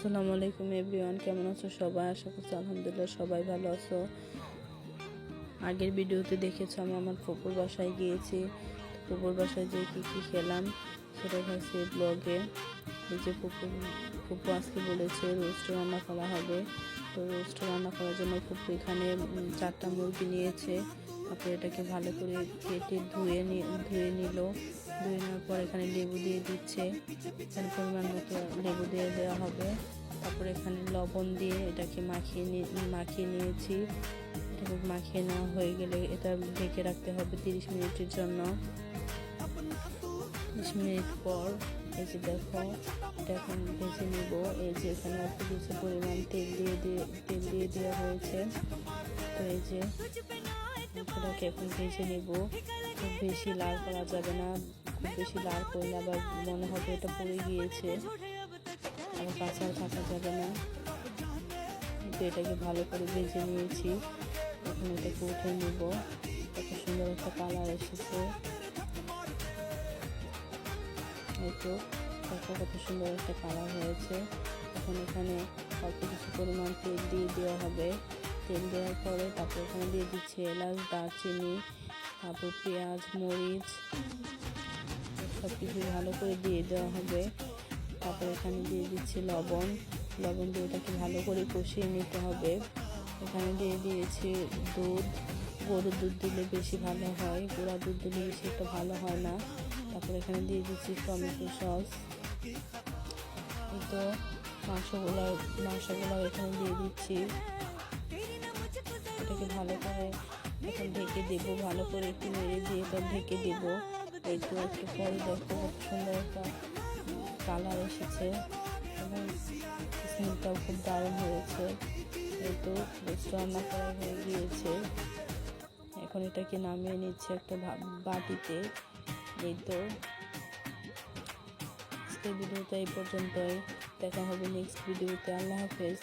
আসসালামু আলাইকুম এভরিওয়ান, কেমন আছো সবাই? আশা করছি আলহামদুলিল্লাহ সবাই ভালো আছো। আগের ভিডিওতে দেখেছো আমি আমার ফুপুর বাসায় গিয়েছি। ফুপুর বাসায় যে কী খেলাম সেটা হচ্ছে ব্লগে। এই যে ফুপু আজকে বলেছে রোস্ট রান্না করা হবে। তো রোস্ট রান্না করার জন্য ফুপু এখানে 4টা মুরগি নিয়েছে। তারপরে এটাকে ভালো করে কেটে ধুয়ে নিল। ধুয়ে নেওয়ার পর এখানে লেবু দিয়ে দিচ্ছে। এখানে পরিমাণ মতো লেবু দিয়ে দেওয়া হবে। তারপরে এখানে লবণ দিয়ে এটাকে মাখিয়ে নিয়েছি। এটাকে মাখিয়ে নেওয়া হয়ে গেলে এটা ঢেকে রাখতে হবে 30 মিনিটের জন্য। 30 মিনিট পর এই যে দেখো এটা এখন ভেজে নিব। এই যে এখানে অল্প কিছু পরিমাণ তেল দিয়ে দেওয়া হয়েছে। তো এই যে এটাকে এখন ভেজে নেব। খুব বেশি লাল করা যাবে না, খুব বেশি লাল করলে আবার মনে হবে এটা পুড়ে গিয়েছে, আবার কাঁচা থাকা যাবে না। তো এটাকে ভালো করে ভেজে নিয়েছি। এখন এটাকে উঠে নেব। কত সুন্দর একটা কালার এসেছে। এই তো দেখো কত সুন্দর একটা কালার হয়েছে। এখন এখানে অল্প কিছু পরিমাণ তেল দিয়ে দেওয়া হবে। তেল দেওয়ার পরে তারপর এখানে দিয়ে দিচ্ছে এলাচ, দারচিনি, তারপর পেঁয়াজ, মরিচ সব কিছু ভালো করে দিয়ে দেওয়া হবে। তারপর এখানে দিয়ে দিচ্ছি লবণ দিয়ে এটাকে ভালো করে কষিয়ে নিতে হবে। এখানে দিয়ে দিয়েছি দুধ। গরুর দুধ দিলে বেশি ভালো হয়, গুঁড়া দুধ দিলে বেশি একটা ভালো হয় না। তারপর এখানে দিয়ে দিচ্ছি টমেটো সস। তো মাংসগুলো এখানে দিয়ে দিচ্ছি। এটাকে ভালো করে এখন ঢেকে দেবো। ভালো করে একটু নেড়ে দিয়ে এটা ঢেকে দেবো। এই তো একটু পরে দেখো কত সুন্দর একটা কালার এসেছে এবং স্মেলটাও খুব দারুণ হয়েছে। এই তো রোস্ট রান্না করা হয়ে গিয়েছে। এখন এটাকে নামিয়ে নিচ্ছে একটা বাটিতে। এই তো আজকের ভিডিওটা এই পর্যন্তই। দেখা হবে নেক্সট ভিডিওতে। আল্লাহ হাফেজ।